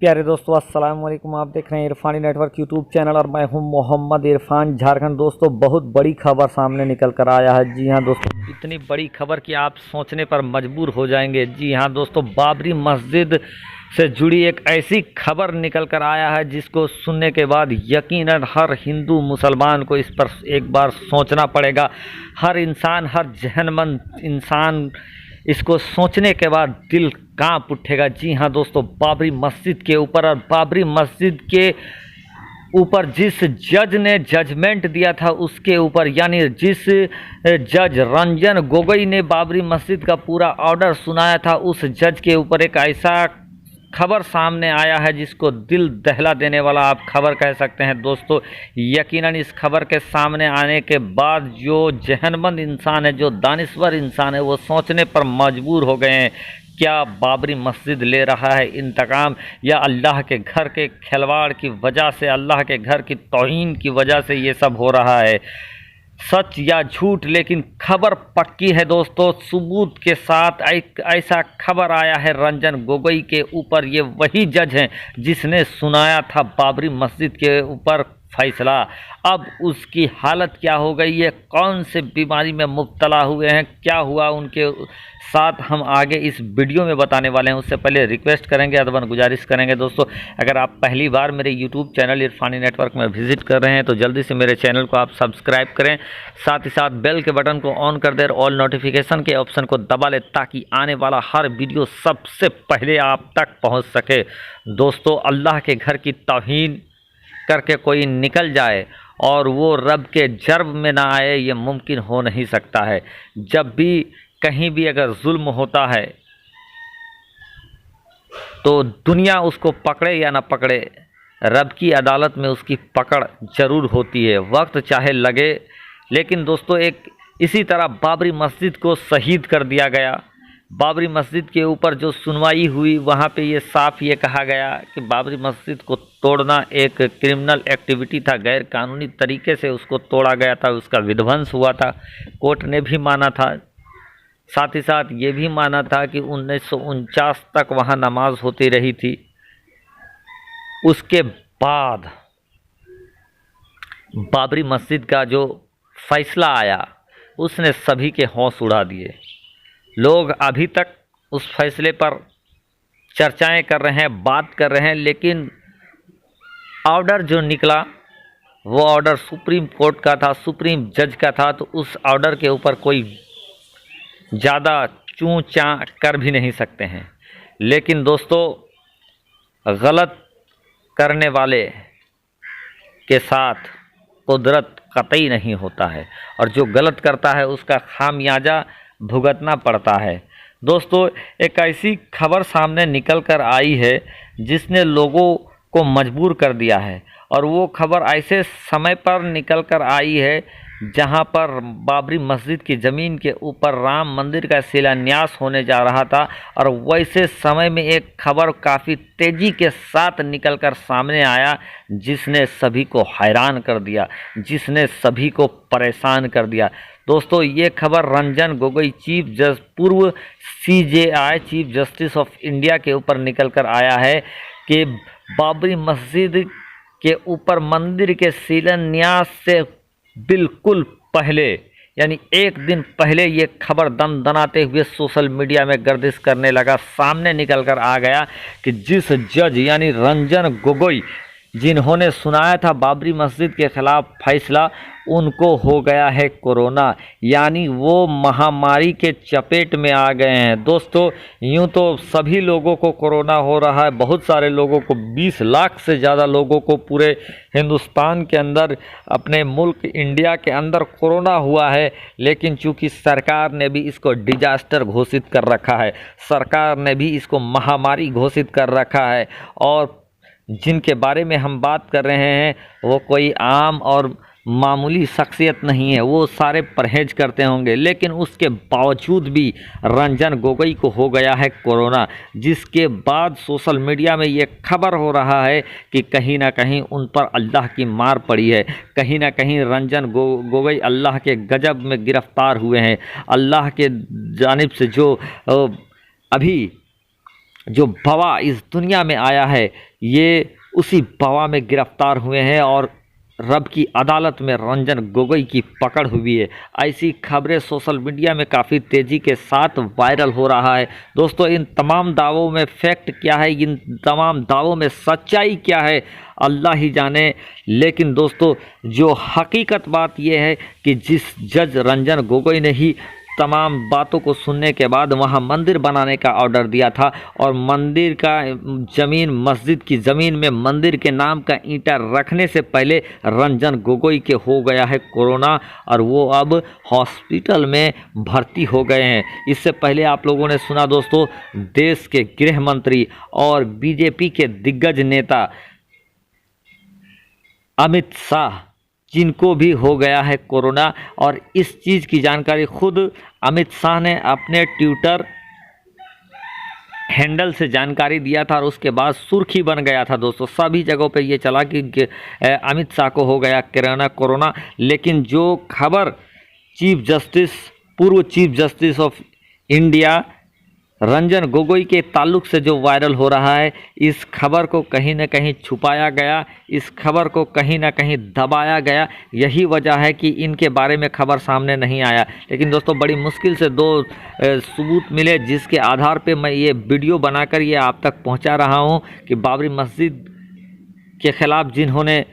प्यारे दोस्तों, अस्सलाम वालेकुम। आप देख रहे हैं इरफानी नेटवर्क यूट्यूब चैनल और मैं हूं मोहम्मद इरफान झारखंड। दोस्तों, बहुत बड़ी खबर सामने निकल कर आया है। जी हां दोस्तों, इतनी बड़ी खबर कि आप सोचने पर मजबूर हो जाएंगे। जी हां दोस्तों, बाबरी मस्जिद से जुड़ी एक ऐसी खबर निकल कर आया है जिसको सुनने के बाद यकीनन हर हिंदू मुसलमान को इस पर एक बार सोचना पड़ेगा। हर इंसान, हर जहनमंद इंसान इसको सोचने के बाद दिल कांप उठेगा। जी हाँ दोस्तों, बाबरी मस्जिद के ऊपर और बाबरी मस्जिद के ऊपर जिस जज ने जजमेंट दिया था उसके ऊपर, यानी जिस जज रंजन गोगोई ने बाबरी मस्जिद का पूरा ऑर्डर सुनाया था, उस जज के ऊपर एक ऐसा खबर सामने आया है जिसको दिल दहला देने वाला आप खबर कह सकते हैं। दोस्तों, यकीनन इस खबर के सामने आने के बाद जो जहनमंद इंसान है, जो दानिश्वर इंसान है, वो सोचने पर मजबूर हो गए हैं। क्या बाबरी मस्जिद ले रहा है इंतकाम, या अल्लाह के घर के खिलवाड़ की वजह से, अल्लाह के घर की तौहीन की वजह से ये सब हो रहा है? सच या झूठ, लेकिन खबर पक्की है दोस्तों। सबूत के साथ एक ऐसा खबर आया है रंजन गोगोई के ऊपर। ये वही जज हैं जिसने सुनाया था बाबरी मस्जिद के ऊपर फैसला। अब उसकी हालत क्या हो गई है, कौन से बीमारी में मुब्तला हुए हैं, क्या हुआ उनके साथ, हम आगे इस वीडियो में बताने वाले हैं। उससे पहले रिक्वेस्ट करेंगे, अदबन गुजारिश करेंगे दोस्तों, अगर आप पहली बार मेरे यूट्यूब चैनल इरफानी नेटवर्क में विजिट कर रहे हैं तो जल्दी से मेरे चैनल को आप सब्सक्राइब करें, साथ ही साथ बेल के बटन को ऑन कर दें, ऑल नोटिफिकेशन के ऑप्शन को दबा लें ताकि आने वाला हर वीडियो सबसे पहले आप तक पहुँच सके। दोस्तों, अल्लाह के घर की तौहीन करके कोई निकल जाए और वो रब के जर्ब में ना आए, ये मुमकिन हो नहीं सकता है। जब भी कहीं भी अगर जुल्म होता है तो दुनिया उसको पकड़े या ना पकड़े, रब की अदालत में उसकी पकड़ जरूर होती है, वक्त चाहे लगे। लेकिन दोस्तों, एक इसी तरह बाबरी मस्जिद को शहीद कर दिया गया। बाबरी मस्जिद के ऊपर जो सुनवाई हुई, वहाँ पे ये साफ ये कहा गया कि बाबरी मस्जिद को तोड़ना एक क्रिमिनल एक्टिविटी था, गैर कानूनी तरीके से उसको तोड़ा गया था, उसका विध्वंस हुआ था। कोर्ट ने भी माना था, साथ ही साथ ये भी माना था कि 1949 तक वहाँ नमाज होती रही थी। उसके बाद बाबरी मस्जिद का जो फैसला आया उसने सभी के होश उड़ा दिए। लोग अभी तक उस फैसले पर चर्चाएं कर रहे हैं, बात कर रहे हैं, लेकिन ऑर्डर जो निकला वो ऑर्डर सुप्रीम कोर्ट का था, सुप्रीम जज का था, तो उस ऑर्डर के ऊपर कोई ज़्यादा चूं चां कर भी नहीं सकते हैं। लेकिन दोस्तों, गलत करने वाले के साथ कुदरत कतई नहीं होता है, और जो गलत करता है उसका खामियाजा भुगतना पड़ता है। दोस्तों, एक ऐसी खबर सामने निकल कर आई है जिसने लोगों को मजबूर कर दिया है, और वो खबर ऐसे समय पर निकल कर आई है जहां पर बाबरी मस्जिद की ज़मीन के ऊपर राम मंदिर का शिलान्यास होने जा रहा था, और वैसे समय में एक खबर काफ़ी तेज़ी के साथ निकल कर सामने आया जिसने सभी को हैरान कर दिया, जिसने सभी को परेशान कर दिया। दोस्तों, ये खबर रंजन गोगोई पूर्व CJI chief justice of India के ऊपर निकल कर आया है कि बाबरी मस्जिद के ऊपर मंदिर के शिलान्यास से बिल्कुल पहले, यानी एक दिन पहले, ये खबर दनदनाते हुए सोशल मीडिया में गर्दिश करने लगा, सामने निकल कर आ गया कि जिस जज यानी रंजन गोगोई जिन्होंने सुनाया था बाबरी मस्जिद के खिलाफ फैसला, उनको हो गया है कोरोना, यानी वो महामारी के चपेट में आ गए हैं। दोस्तों, यूं तो सभी लोगों को कोरोना हो रहा है, बहुत सारे लोगों को, 20 लाख से ज़्यादा लोगों को पूरे हिंदुस्तान के अंदर, अपने मुल्क इंडिया के अंदर कोरोना हुआ है। लेकिन चूंकि सरकार ने भी इसको डिजास्टर घोषित कर रखा है, सरकार ने भी इसको महामारी घोषित कर रखा है, और जिनके बारे में हम बात कर रहे हैं वो कोई आम और मामूली शख्सियत नहीं है, वो सारे परहेज करते होंगे, लेकिन उसके बावजूद भी रंजन गोगोई को हो गया है कोरोना, जिसके बाद सोशल मीडिया में ये खबर हो रहा है कि कहीं ना कहीं उन पर अल्लाह की मार पड़ी है, कहीं ना कहीं रंजन गोगोई अल्लाह के गजब में गिरफ्तार हुए हैं। अल्लाह के जानिब से जो अभी जो बाबा इस दुनिया में आया है, ये उसी बाबा में गिरफ्तार हुए हैं और रब की अदालत में रंजन गोगोई की पकड़ हुई है। ऐसी खबरें सोशल मीडिया में काफ़ी तेज़ी के साथ वायरल हो रहा है। दोस्तों, इन तमाम दावों में फैक्ट क्या है, इन तमाम दावों में सच्चाई क्या है, अल्लाह ही जाने। लेकिन दोस्तों, जो हकीकत बात यह है कि जिस जज रंजन गोगोई ने ही तमाम बातों को सुनने के बाद वहाँ मंदिर बनाने का ऑर्डर दिया था और मंदिर का ज़मीन, मस्जिद की ज़मीन में मंदिर के नाम का ईंटा रखने से पहले रंजन गोगोई के हो गया है कोरोना और वो अब हॉस्पिटल में भर्ती हो गए हैं। इससे पहले आप लोगों ने सुना दोस्तों, देश के गृह मंत्री और बीजेपी के दिग्गज नेता अमित शाह, जिनको भी हो गया है कोरोना, और इस चीज़ की जानकारी खुद अमित शाह ने अपने ट्विटर हैंडल से जानकारी दिया था और उसके बाद सुर्खी बन गया था दोस्तों। सभी जगहों पे ये चला कि अमित शाह को हो गया कोरोना। लेकिन जो खबर पूर्व chief justice of India Ranjan Gogoi के ताल्लुक से जो वायरल हो रहा है, इस खबर को कहीं न कहीं छुपाया गया, इस खबर को कहीं न कहीं दबाया गया। यही वजह है कि इनके बारे में खबर सामने नहीं आया। लेकिन दोस्तों, बड़ी मुश्किल से दो सबूत मिले जिसके आधार पे मैं ये वीडियो बनाकर ये आप तक पहुंचा रहा हूं कि बाबरी मस्जिद के ख़िलाफ़ जिन्होंने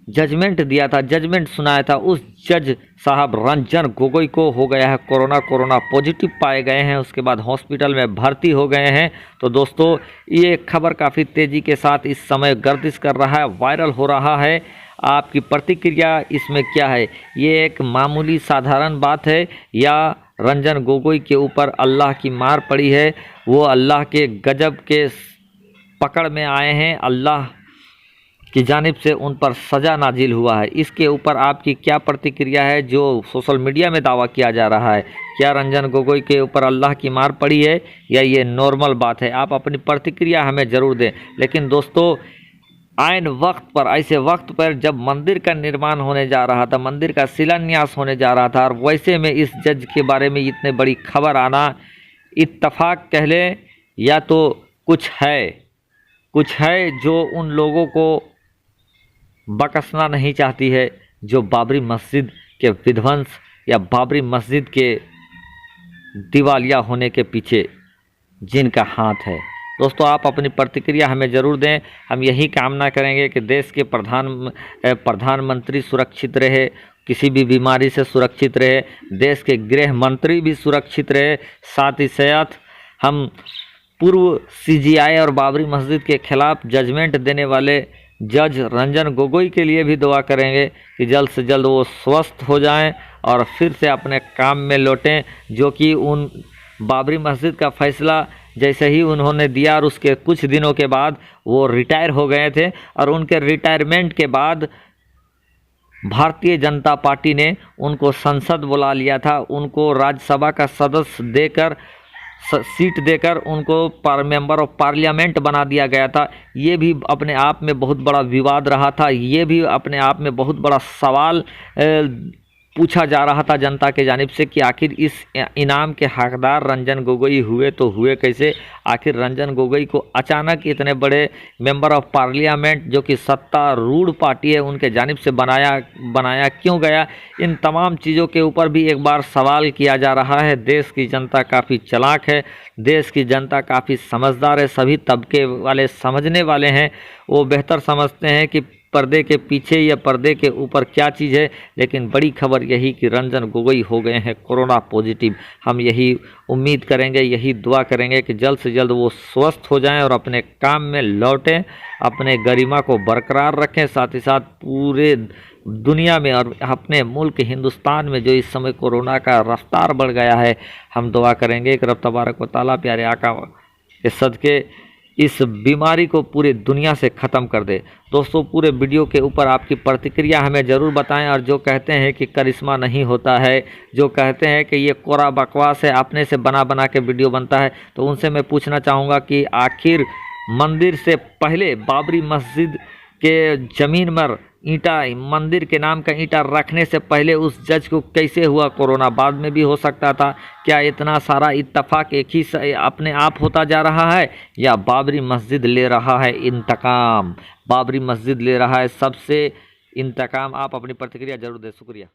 जजमेंट दिया था, जजमेंट सुनाया था, उस जज साहब रंजन गोगोई को हो गया है कोरोना पॉजिटिव पाए गए हैं, उसके बाद हॉस्पिटल में भर्ती हो गए हैं। तो दोस्तों, ये खबर काफ़ी तेज़ी के साथ इस समय गर्दिश कर रहा है, वायरल हो रहा है। आपकी प्रतिक्रिया इसमें क्या है? ये एक मामूली साधारण बात है या रंजन गोगोई के ऊपर अल्लाह की मार पड़ी है, वो अल्लाह के गजब के पकड़ में आए हैं, अल्लाह की जानिब से उन पर सज़ा नाजिल हुआ है? इसके ऊपर आपकी क्या प्रतिक्रिया है जो सोशल मीडिया में दावा किया जा रहा है? क्या रंजन गोगोई के ऊपर अल्लाह की मार पड़ी है या ये नॉर्मल बात है? आप अपनी प्रतिक्रिया हमें ज़रूर दें। लेकिन दोस्तों, आइन वक्त पर, ऐसे वक्त पर जब मंदिर का निर्माण होने जा रहा था, मंदिर का शिलान्यास होने जा रहा था, और वैसे में इस जज के बारे में इतने बड़ी खबर आना, इत्तफाक कह लें या तो कुछ है जो उन लोगों को बकसना नहीं चाहती है, जो बाबरी मस्जिद के विध्वंस या बाबरी मस्जिद के दिवालिया होने के पीछे जिनका हाथ है। दोस्तों, आप अपनी प्रतिक्रिया हमें ज़रूर दें। हम यही कामना करेंगे कि देश के प्रधानमंत्री सुरक्षित रहे, किसी भी बीमारी से सुरक्षित रहे, देश के गृह मंत्री भी सुरक्षित रहे। साथ ही साथ हम पूर्व सीजीआई और बाबरी मस्जिद के खिलाफ जजमेंट देने वाले जज रंजन गोगोई के लिए भी दुआ करेंगे कि जल्द से जल्द वो स्वस्थ हो जाएं और फिर से अपने काम में लौटें, जो कि उन बाबरी मस्जिद का फैसला जैसे ही उन्होंने दिया और उसके कुछ दिनों के बाद वो रिटायर हो गए थे, और उनके रिटायरमेंट के बाद भारतीय जनता पार्टी ने उनको संसद बुला लिया था, उनको राज्यसभा का सदस्य देकर, सीट देकर उनको मेंबर ऑफ पार्लियामेंट बना दिया गया था। ये भी अपने आप में बहुत बड़ा विवाद रहा था, ये भी अपने आप में बहुत बड़ा सवाल पूछा जा रहा था जनता के जानिब से कि आखिर इस इनाम के हकदार रंजन गोगोई हुए तो हुए कैसे? आखिर रंजन गोगोई को अचानक इतने बड़े मेंबर ऑफ पार्लियामेंट, जो कि सत्तारूढ़ पार्टी है, उनके जानिब से बनाया क्यों गया? इन तमाम चीज़ों के ऊपर भी एक बार सवाल किया जा रहा है। देश की जनता काफ़ी चालाक है, देश की जनता काफ़ी समझदार है, सभी तबके वाले समझने वाले हैं, वो बेहतर समझते हैं कि पर्दे के पीछे या पर्दे के ऊपर क्या चीज़ है। लेकिन बड़ी खबर यही कि रंजन गोगोई हो गए हैं कोरोना पॉजिटिव। हम यही उम्मीद करेंगे, यही दुआ करेंगे कि जल्द से जल्द वो स्वस्थ हो जाएं और अपने काम में लौटें, अपने गरिमा को बरकरार रखें। साथ ही साथ पूरे दुनिया में और अपने मुल्क हिंदुस्तान में जो इस समय कोरोना का रफ्तार बढ़ गया है, हम दुआ करेंगे कि रब तबारक व तआला प्यारे आका के सदके इस बीमारी को पूरी दुनिया से ख़त्म कर दे। दोस्तों, पूरे वीडियो के ऊपर आपकी प्रतिक्रिया हमें ज़रूर बताएं, और जो कहते हैं कि करिश्मा नहीं होता है, जो कहते हैं कि ये कोरा बकवास है, अपने से बना के वीडियो बनता है, तो उनसे मैं पूछना चाहूँगा कि आखिर मंदिर से पहले बाबरी मस्जिद के ज़मीन पर ईंटा मंदिर के नाम का ईंटा रखने से पहले उस जज को कैसे हुआ कोरोना? बाद में भी हो सकता था। क्या इतना सारा इत्तफाक एक ही अपने आप होता जा रहा है, या बाबरी मस्जिद ले रहा है इंतकाम? बाबरी मस्जिद ले रहा है सबसे इंतकाम। आप अपनी प्रतिक्रिया जरूर दें। शुक्रिया।